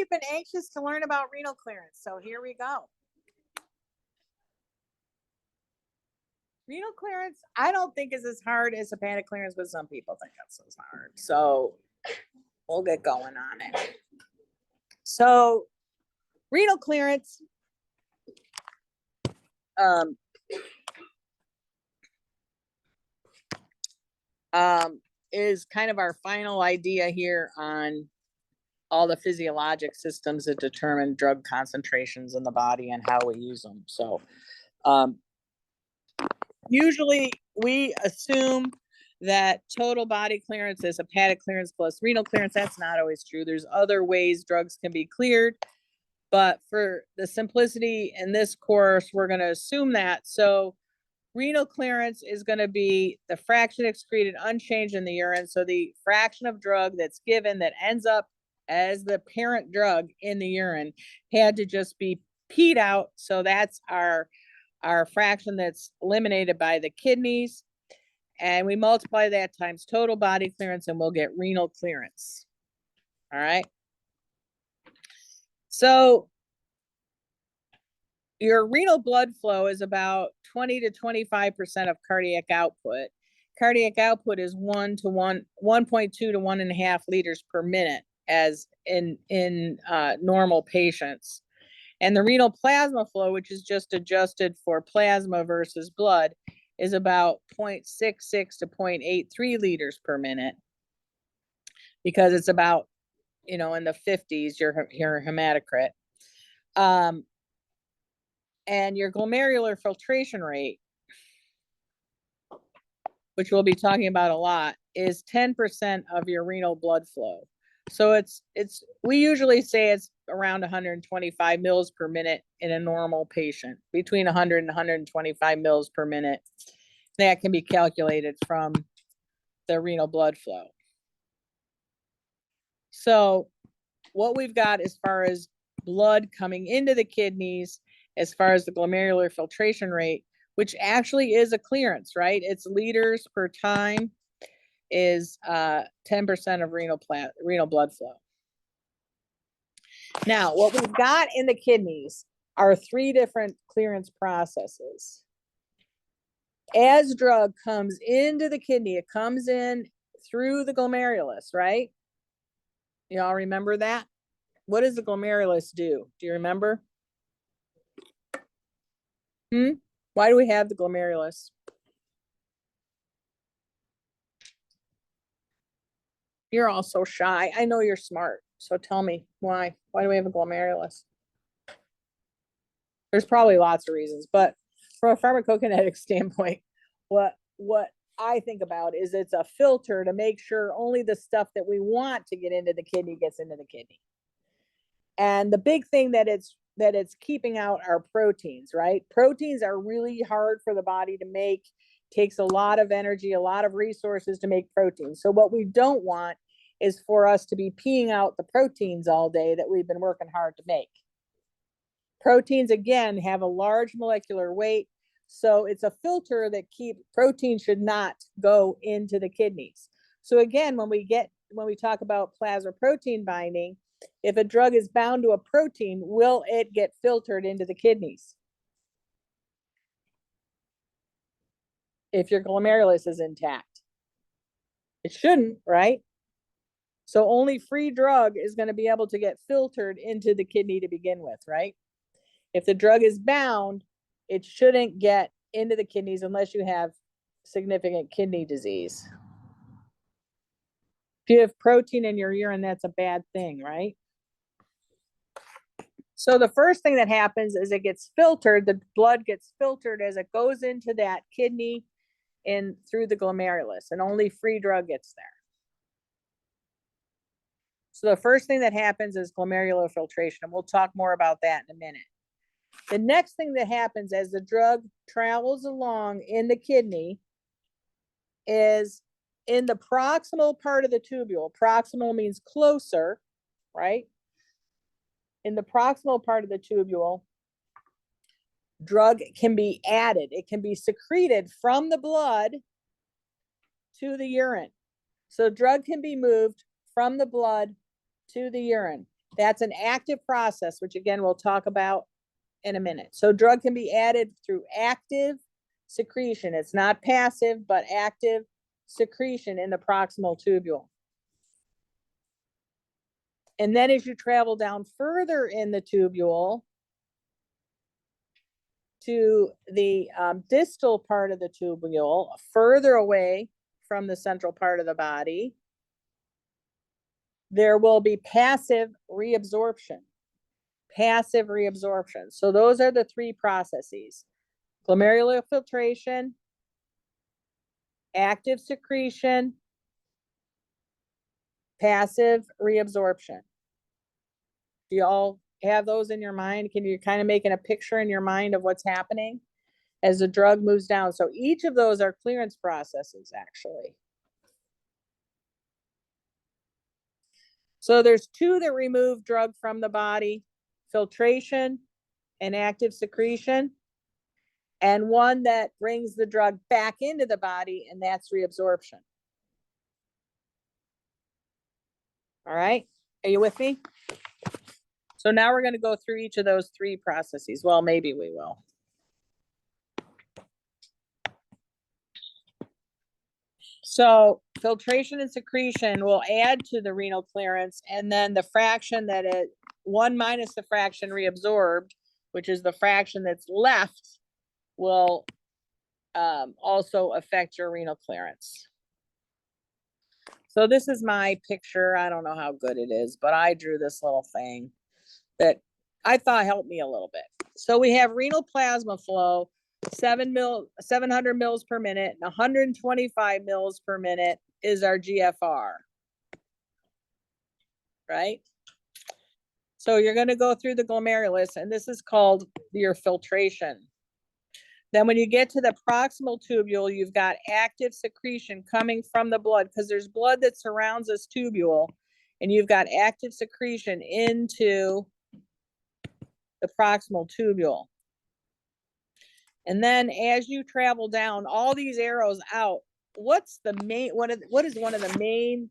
You've been anxious to learn about renal clearance, so here we go. Renal clearance, I don't think is as hard as hepatic clearance, but some people think it's as hard. So we'll get going on it. So renal clearance is kind of our final idea here on all the physiologic systems that determine drug concentrations in the body and how we use them. So usually we assume that total body clearance is hepatic clearance plus renal clearance. That's not always true. There's other ways drugs can be cleared, but for the simplicity in this course, we're going to assume that. So renal clearance is going to be the fraction excreted unchanged in the urine. So the fraction of drug that's given that ends up as the parent drug in the urine had to just be peed out. So that's our fraction that's eliminated by the kidneys. And we multiply that times total body clearance and we'll get renal clearance. All right. So your renal blood flow is about 20 to 25% of cardiac output. Cardiac output is 1.2 to 1.5 liters per minute as in normal patients. And the renal plasma flow, which is just adjusted for plasma versus blood, is about 0.66 to 0.83 liters per minute because it's about, in the 50s, your hematocrit. And your glomerular filtration rate, which we'll be talking about a lot, is 10% of your renal blood flow. So we usually say it's around 125 mils per minute in a normal patient, between 100 and 125 mils per minute. That can be calculated from the renal blood flow. So what we've got as far as blood coming into the kidneys, as far as the glomerular filtration rate, which actually is a clearance, right? It's liters per time, is 10% of renal blood flow. Now, what we've got in the kidneys are 3 different clearance processes. As drug comes into the kidney, it comes in through the glomerulus, right? Y'all remember that? What does the glomerulus do? Do you remember? Why do we have the glomerulus? You're all so shy. I know you're smart. So tell me why. Why do we have a glomerulus? There's probably lots of reasons, but from a pharmacokinetic standpoint, what I think about is it's a filter to make sure only the stuff that we want to get into the kidney gets into the kidney. And the big thing that it's keeping out are proteins, right? Proteins are really hard for the body to make. Takes a lot of energy, a lot of resources to make proteins. So what we don't want is for us to be peeing out the proteins all day that we've been working hard to make. Proteins, again, have a large molecular weight. So it's a filter that protein should not go into the kidneys. So again, when we talk about plasma protein binding, if a drug is bound to a protein, will it get filtered into the kidneys? If your glomerulus is intact. It shouldn't, right? So only free drug is going to be able to get filtered into the kidney to begin with, right? If the drug is bound, it shouldn't get into the kidneys unless you have significant kidney disease. If you have protein in your urine, that's a bad thing, right? So the first thing that happens is it gets filtered. The blood gets filtered as it goes into that kidney and through the glomerulus, and only free drug gets there. So the first thing that happens is glomerular filtration, and we'll talk more about that in a minute. The next thing that happens as the drug travels along in the kidney is in the proximal part of the tubule. Proximal means closer, right? In the proximal part of the tubule, drug can be added. It can be secreted from the blood to the urine. So drug can be moved from the blood to the urine. That's an active process, which again, we'll talk about in a minute. So drug can be added through active secretion. It's not passive, but active secretion in the proximal tubule. And then as you travel down further in the tubule to the distal part of the tubule, further away from the central part of the body, there will be passive reabsorption. Passive reabsorption. So those are the three processes: glomerular filtration, active secretion, passive reabsorption. Do you all have those in your mind? Can you kind of making a picture in your mind of what's happening as the drug moves down? So each of those are clearance processes, actually. So there's two that remove drug from the body: filtration and active secretion, and one that brings the drug back into the body, and that's reabsorption. All right, are you with me? So now we're going to go through each of those three processes. Well, maybe we will. So filtration and secretion will add to the renal clearance, and then the fraction that it, 1 minus the fraction reabsorbed, which is the fraction that's left, will also affect your renal clearance. So this is my picture. I don't know how good it is, but I drew this little thing that I thought helped me a little bit. So we have renal plasma flow, 700 mils per minute, and 125 mils per minute is our GFR, right? So you're going to go through the glomerulus, and this is called your filtration. Then when you get to the proximal tubule, you've got active secretion coming from the blood, because there's blood that surrounds this tubule, and you've got active secretion into the proximal tubule. And then as you travel down all these arrows out, what's the main, what is one of the main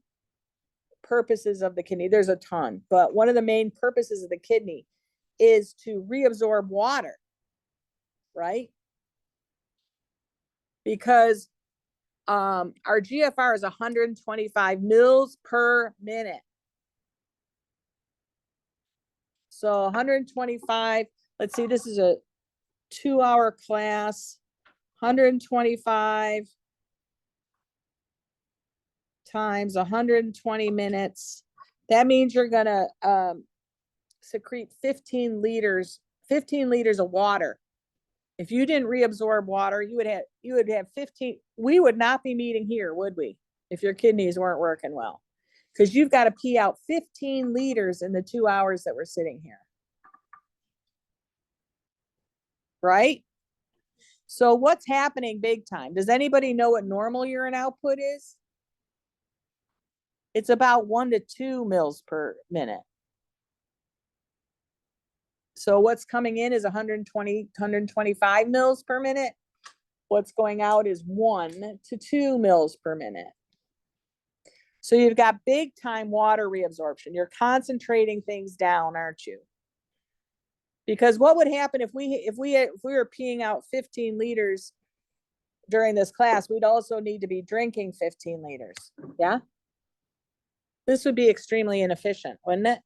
purposes of the kidney? There's a ton, but one of the main purposes of the kidney is to reabsorb water, right? Because our GFR is 125 mils per minute. So 125, let's see, this is a 2-hour class, 125 times 120 minutes. That means you're gonna secrete 15 liters of water. If you didn't reabsorb water, you would have 15. We would not be meeting here, would we? If your kidneys weren't working well, because you've got to pee out 15 liters in the 2 hours that we're sitting here, right? So what's happening big time? Does anybody know what normal urine output is? It's about 1 to 2 mils per minute. So what's coming in is 120, 125 mils per minute. What's going out is 1 to 2 mils per minute. So you've got big time water reabsorption. You're concentrating things down, aren't you? Because what would happen if we were peeing out 15 liters during this class? We'd also need to be drinking 15 liters. Yeah. This would be extremely inefficient, wouldn't it?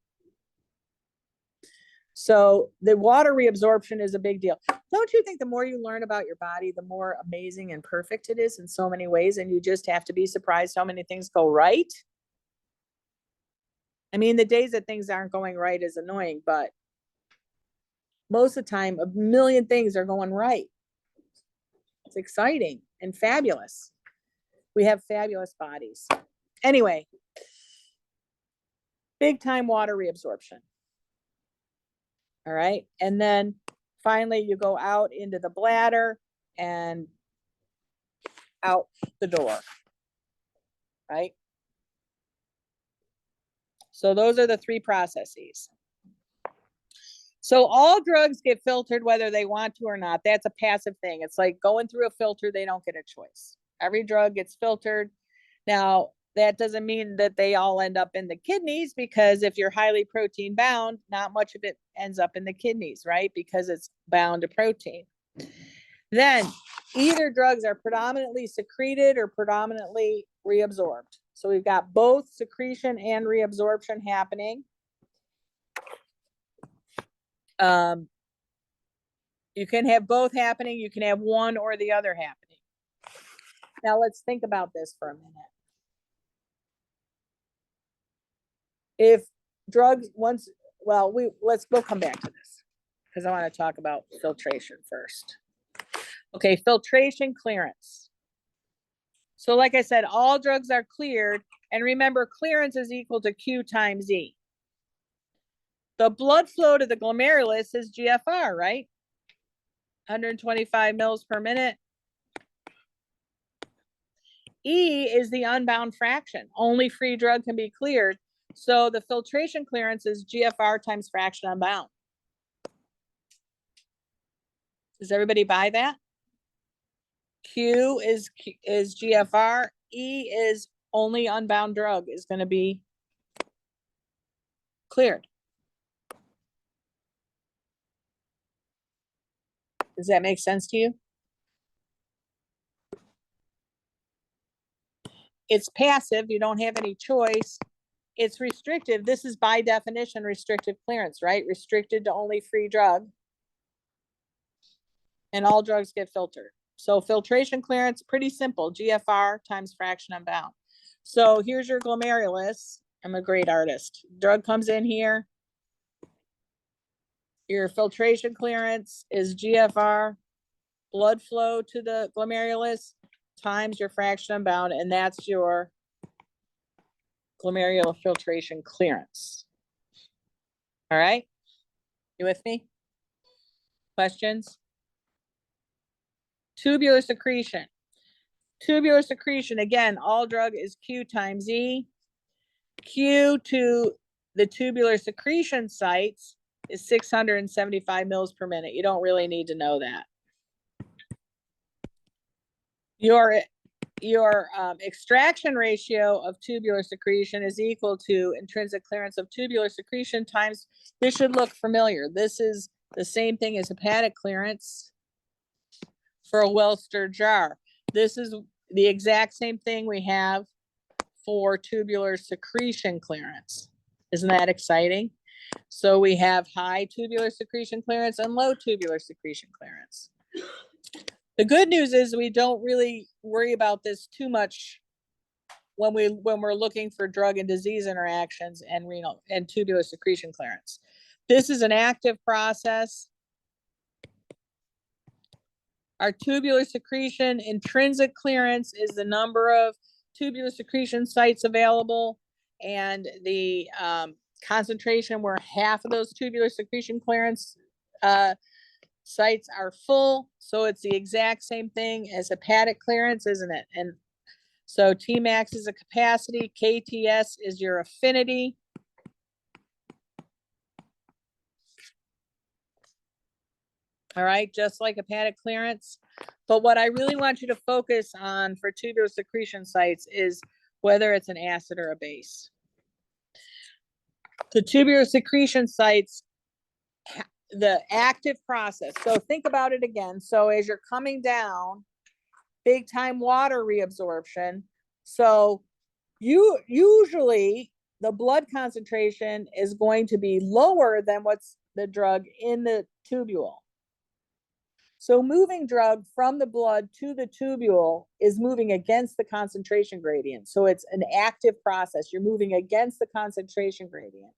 So the water reabsorption is a big deal. Don't you think the more you learn about your body, the more amazing and perfect it is in so many ways, and you just have to be surprised how many things go right? I mean, the days that things aren't going right is annoying, but most of the time, a million things are going right. It's exciting and fabulous. We have fabulous bodies. Anyway, big time water reabsorption. All right. And then finally you go out into the bladder and out the door, right? So those are the three processes. So all drugs get filtered whether they want to or not. That's a passive thing. It's like going through a filter. They don't get a choice. Every drug gets filtered. Now, that doesn't mean that they all end up in the kidneys, because if you're highly protein bound, not much of it ends up in the kidneys, right? Because it's bound to protein. Then either drugs are predominantly secreted or predominantly reabsorbed. So we've got both secretion and reabsorption happening. You can have both happening. You can have one or the other happening. Now let's think about this for a minute. If drugs once, well, we'll come back to this because I want to talk about filtration first. Okay, filtration clearance. So like I said, all drugs are cleared, and remember, clearance is equal to Q times E. The blood flow to the glomerulus is GFR, right? 125 mils per minute. E is the unbound fraction. Only free drug can be cleared. So the filtration clearance is GFR times fraction unbound. Does everybody buy that? Q is GFR. E is only unbound drug is going to be cleared. Does that make sense to you? It's passive. You don't have any choice. It's restrictive. This is by definition restrictive clearance, right? Restricted to only free drug. And all drugs get filtered. So filtration clearance, pretty simple. GFR times fraction unbound. So here's your glomerulus. I'm a great artist. Drug comes in here. Your filtration clearance is GFR, blood flow to the glomerulus times your fraction unbound, and that's your glomerular filtration clearance. All right, you with me? Questions? Tubular secretion. Tubular secretion, again, all drug is Q times E. Q to the tubular secretion sites is 675 mils per minute. You don't really need to know that. Your extraction ratio of tubular secretion is equal to intrinsic clearance of tubular secretion times, this should look familiar. This is the same thing as hepatic clearance for a well-stirred jar. This is the exact same thing we have for tubular secretion clearance. Isn't that exciting? So we have high tubular secretion clearance and low tubular secretion clearance. The good news is we don't really worry about this too much when we're looking for drug and disease interactions and renal and tubular secretion clearance. This is an active process. Our tubular secretion intrinsic clearance is the number of tubular secretion sites available, and the concentration where half of those tubular secretion clearance sites are full. So it's the exact same thing as hepatic clearance, isn't it? And so Tmax is a capacity, KTS is your affinity. All right, just like hepatic clearance. But what I really want you to focus on for tubular secretion sites is whether it's an acid or a base. The tubular secretion sites, the active process. So think about it again. So as you're coming down, big time water reabsorption. So usually the blood concentration is going to be lower than what's the drug in the tubule. So moving drug from the blood to the tubule is moving against the concentration gradient. So it's an active process. You're moving against the concentration gradient.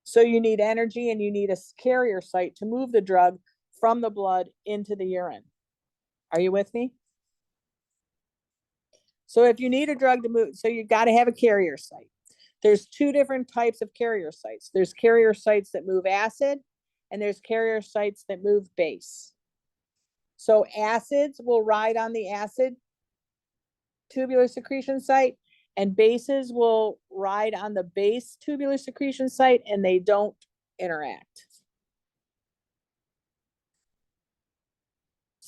So you need energy and you need a carrier site to move the drug from the blood into the urine. Are you with me? So if you need a drug to move, so you got to have a carrier site. There's two different types of carrier sites. There's carrier sites that move acid, and there's carrier sites that move base. So acids will ride on the acid tubular secretion site, and bases will ride on the base tubular secretion site, and they don't interact.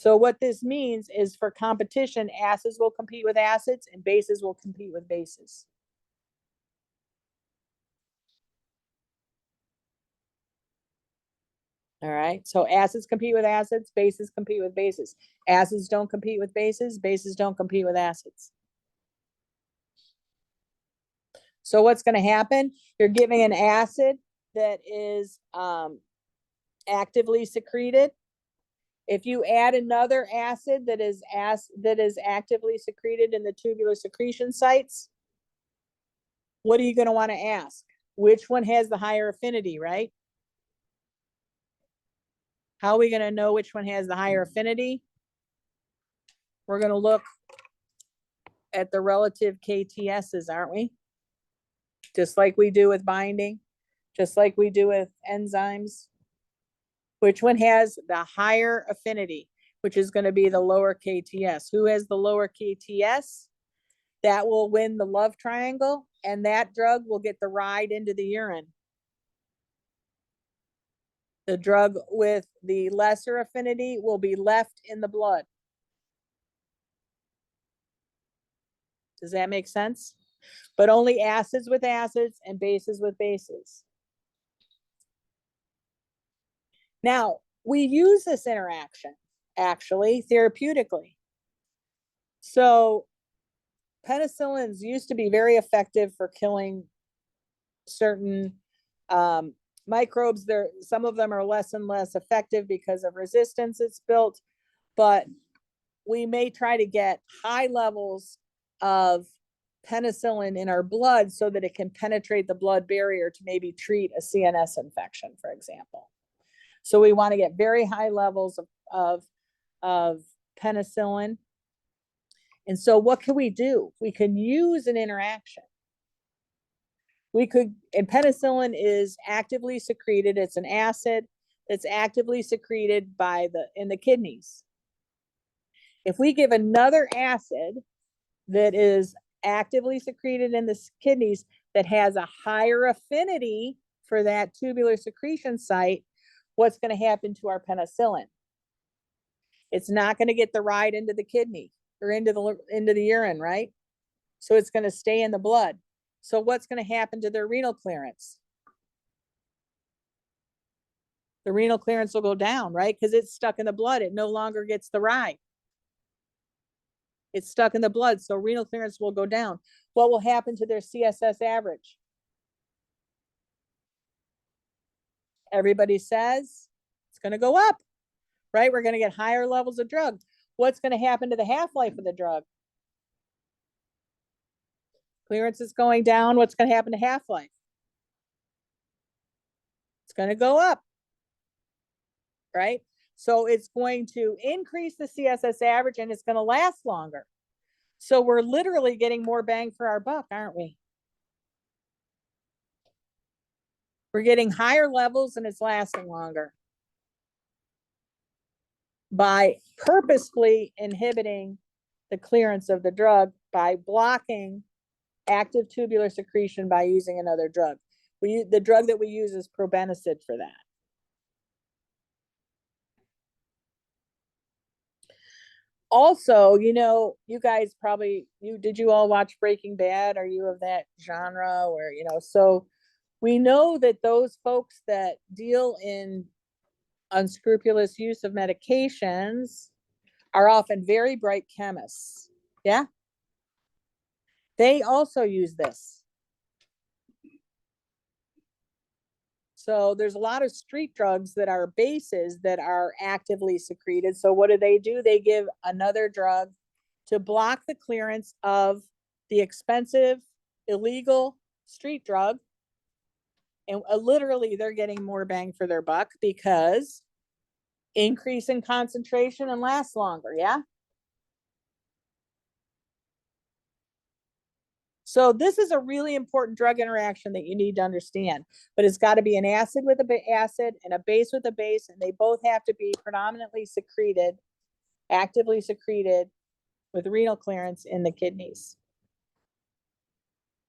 So what this means is for competition, acids will compete with acids and bases will compete with bases. All right. So acids compete with acids, bases compete with bases. Acids don't compete with bases, bases don't compete with acids. So what's going to happen? You're giving an acid that is actively secreted. If you add another acid that is actively secreted in the tubular secretion sites, what are you going to want to ask? Which one has the higher affinity, right? How are we going to know which one has the higher affinity? We're going to look at the relative KTSs, aren't we? Just like we do with binding, just like we do with enzymes. Which one has the higher affinity, which is going to be the lower KTS? Who has the lower KTS? That will win the love triangle, and that drug will get the ride into the urine. The drug with the lesser affinity will be left in the blood. Does that make sense? But only acids with acids and bases with bases. Now, we use this interaction actually therapeutically. So penicillins used to be very effective for killing certain microbes. Some of them are less and less effective because of resistance it's built, but we may try to get high levels of penicillin in our blood so that it can penetrate the blood barrier to maybe treat a CNS infection, for example. So we want to get very high levels of penicillin. And so what can we do? We can use an interaction. And penicillin is actively secreted. It's an acid that's actively secreted in the kidneys. If we give another acid that is actively secreted in the kidneys that has a higher affinity for that tubular secretion site, what's going to happen to our penicillin? It's not going to get the ride into the kidney or into the urine, right? So it's going to stay in the blood. So what's going to happen to their renal clearance? The renal clearance will go down, right? Because it's stuck in the blood. It no longer gets the ride. It's stuck in the blood, so renal clearance will go down. What will happen to their CSS average? Everybody says it's going to go up, right? We're going to get higher levels of drug. What's going to happen to the half-life of the drug? Clearance is going down. What's going to happen to half-life? It's going to go up, right? So it's going to increase the CSS average and it's going to last longer. So we're literally getting more bang for our buck, aren't we? We're getting higher levels and it's lasting longer by purposefully inhibiting the clearance of the drug by blocking active tubular secretion by using another drug. The drug that we use is probenecid for that. Also, you guys probably, did you all watch Breaking Bad? Are you of that genre where, so we know that those folks that deal in unscrupulous use of medications are often very bright chemists. Yeah. They also use this. So there's a lot of street drugs that are bases that are actively secreted. So what do? They give another drug to block the clearance of the expensive, illegal street drug. And literally they're getting more bang for their buck because increase in concentration and lasts longer. Yeah. So this is a really important drug interaction that you need to understand, but it's got to be an acid with a acid and a base with a base, and they both have to be predominantly secreted, actively secreted with renal clearance in the kidneys.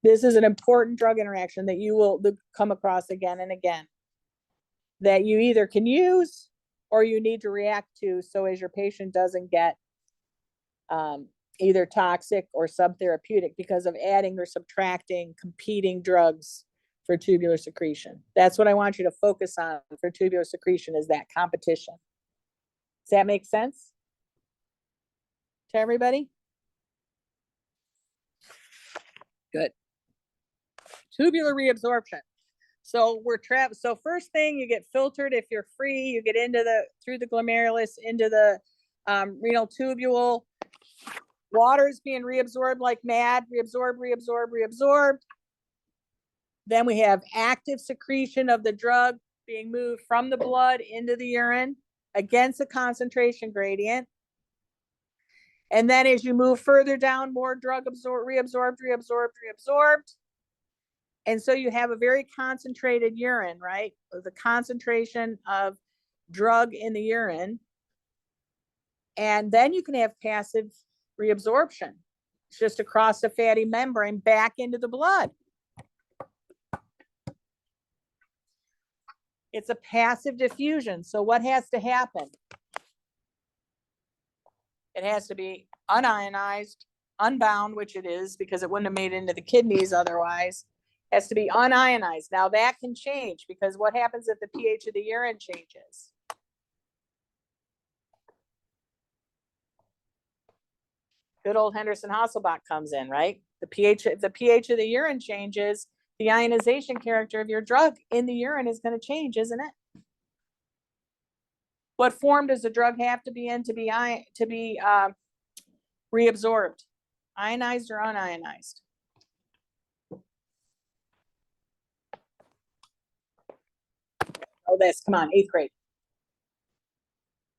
This is an important drug interaction that you will come across again and again, that you either can use or you need to react to, so as your patient doesn't get either toxic or subtherapeutic because of adding or subtracting competing drugs for tubular secretion. That's what I want you to focus on for tubular secretion, is that competition. Does that make sense to everybody? Good. Tubular reabsorption. So we're trapped. So first thing, you get filtered if you're free. You get into through the glomerulus into the renal tubule. Water is being reabsorbed like mad. Reabsorbed. Then we have active secretion of the drug being moved from the blood into the urine against a concentration gradient. And then as you move further down, more drug reabsorbed. And so you have a very concentrated urine, right? The concentration of drug in the urine. And then you can have passive reabsorption. It's just across the fatty membrane back into the blood. It's a passive diffusion. So what has to happen? It has to be unionized, unbound, which it is because it wouldn't have made it into the kidneys otherwise. It has to be unionized. Now that can change because what happens if the pH of the urine changes? Good old Henderson-Hasselbalch comes in, right? If the pH of the urine changes, the ionization character of your drug in the urine is going to change, isn't it? What form does the drug have to be in to be reabsorbed? Ionized or unionized? Oh, come on, 8th grade.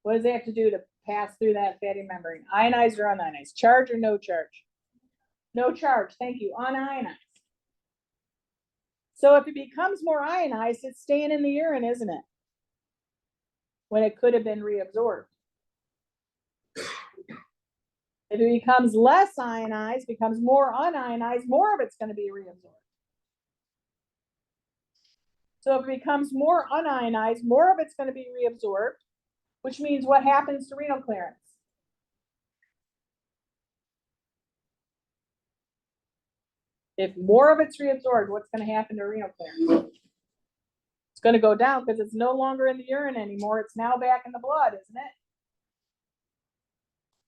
What does it have to do to pass through that fatty membrane? Ionized or unionized? Charge or no charge? No charge, thank you, unionized. So if it becomes more ionized, it's staying in the urine, isn't it? When it could have been reabsorbed. If it becomes less ionized, becomes more unionized, more of it's going to be reabsorbed. So if it becomes more unionized, more of it's going to be reabsorbed, which means what happens to renal clearance? If more of it's reabsorbed, what's going to happen to renal clearance? It's going to go down because it's no longer in the urine anymore. It's now back in the blood, isn't it?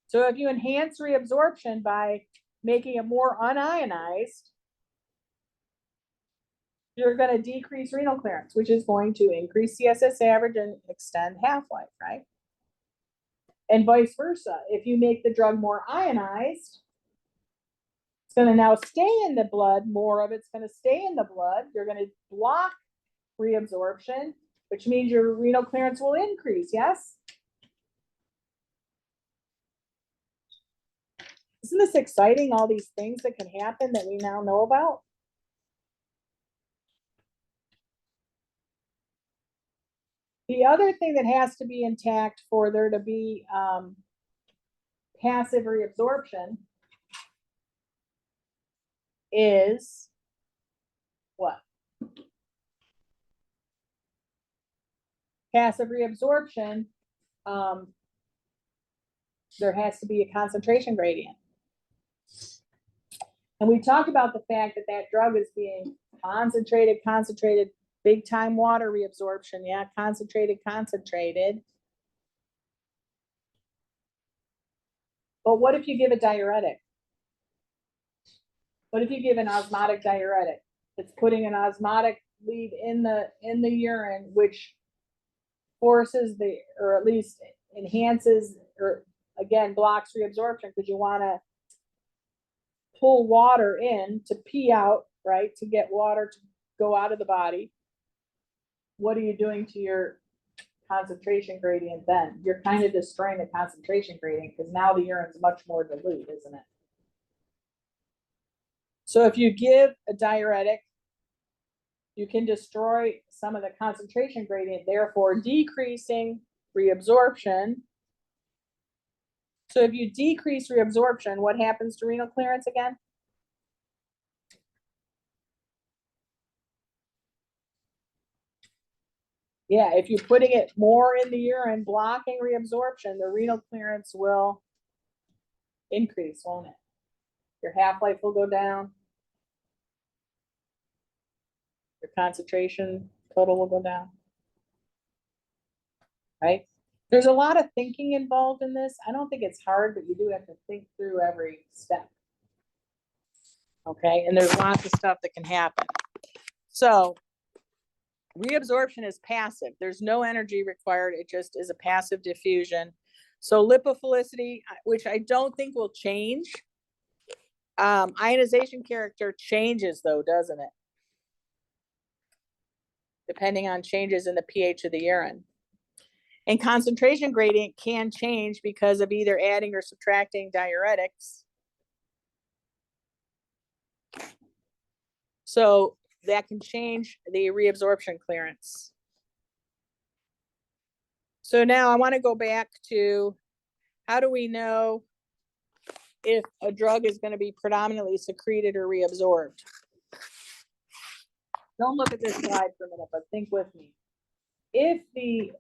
So if you enhance reabsorption by making it more unionized, you're going to decrease renal clearance, which is going to increase CSS average and extend half-life, right? And vice versa. If you make the drug more ionized, it's going to now stay in the blood. More of it's going to stay in the blood. You're going to block reabsorption, which means your renal clearance will increase, yes? Isn't this exciting, all these things that can happen that we now know about? The other thing that has to be intact for there to be passive reabsorption is what? Passive reabsorption, there has to be a concentration gradient. And we talked about the fact that that drug is being concentrated, big time water reabsorption. Yeah, concentrated. But what if you give a diuretic? What if you give an osmotic diuretic? It's putting an osmotic lead in the urine, which forces or at least enhances, or again, blocks reabsorption because you want to pull water in to pee out, right? To get water to go out of the body. What are you doing to your concentration gradient then? You're kind of destroying the concentration gradient because now the urine's much more dilute, isn't it? So if you give a diuretic, you can destroy some of the concentration gradient, therefore decreasing reabsorption. So if you decrease reabsorption, what happens to renal clearance again? Yeah, if you're putting it more in the urine, blocking reabsorption, the renal clearance will increase, won't it? Your half-life will go down. Your concentration total will go down. Right? There's a lot of thinking involved in this. I don't think it's hard, but you do have to think through every step. Okay, and there's lots of stuff that can happen. So reabsorption is passive. There's no energy required. It just is a passive diffusion. So lipophilicity, which I don't think will change. Ionization character changes though, doesn't it? Depending on changes in the pH of the urine. And concentration gradient can change because of either adding or subtracting diuretics. So that can change the reabsorption clearance. So now I want to go back to how do we know if a drug is going to be predominantly secreted or reabsorbed? Don't look at this slide for a minute, but think with me. If the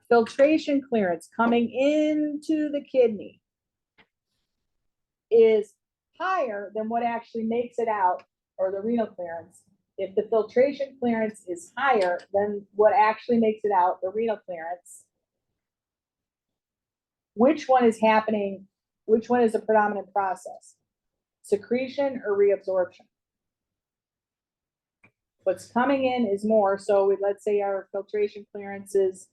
filtration clearance coming into the kidney is higher than what actually makes it out, or the renal clearance, if the filtration clearance is higher than what actually makes it out, the renal clearance, which one is happening? Which one is a predominant process? Secretion or reabsorption? What's coming in is more. So let's say our filtration clearance is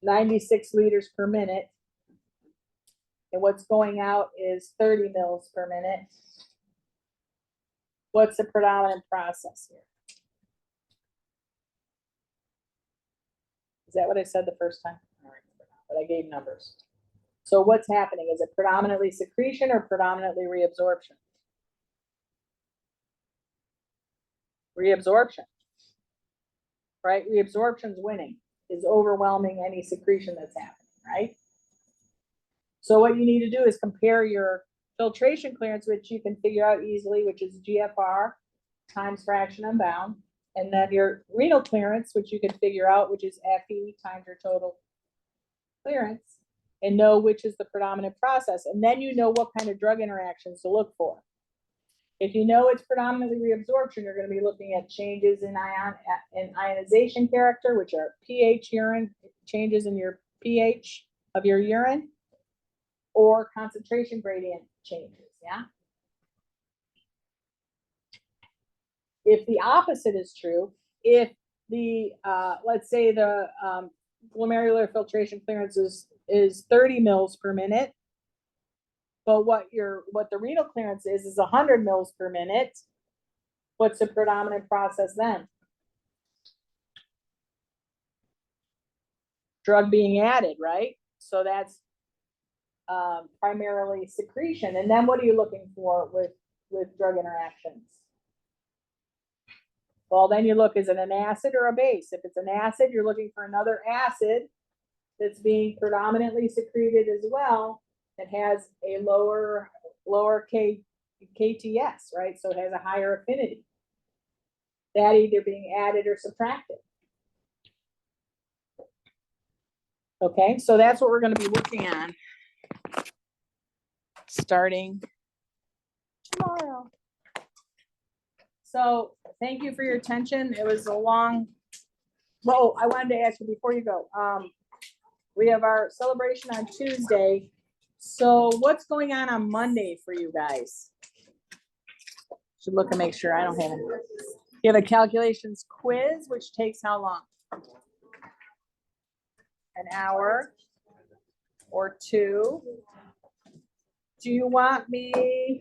96 liters per minute. And what's going out is 30 mils per minute. What's the predominant process here? Is that what I said the first time? But I gave numbers. So what's happening? Is it predominantly secretion or predominantly reabsorption? Reabsorption, right? Reabsorption's winning, is overwhelming any secretion that's happening, right? So what you need to do is compare your filtration clearance, which you can figure out easily, which is GFR times fraction unbound, and then your renal clearance, which you can figure out, which is FE times your total clearance, and know which is the predominant process. And then you know what kind of drug interactions to look for. If you know it's predominantly reabsorption, you're going to be looking at changes in ionization character, which are pH urine, changes in your pH of your urine, or concentration gradient changes, yeah? If the opposite is true, if the, let's say the glomerular filtration clearance is 30 mils per minute, but what the renal clearance is 100 mils per minute, what's the predominant process then? Drug being added, right? So that's primarily secretion. And then what are you looking for with drug interactions? Well, then you look, is it an acid or a base? If it's an acid, you're looking for another acid that's being predominantly secreted as well, that has a lower KTS, right? So it has a higher affinity. That either being added or subtracted. Okay, so that's what we're going to be working on starting tomorrow. So thank you for your attention. It was a long, well, I wanted to ask you before you go. We have our celebration on Tuesday. So what's going on Monday for you guys? Should look and make sure I don't have it. You have a calculations quiz, which takes how long? An hour or two. Do you want me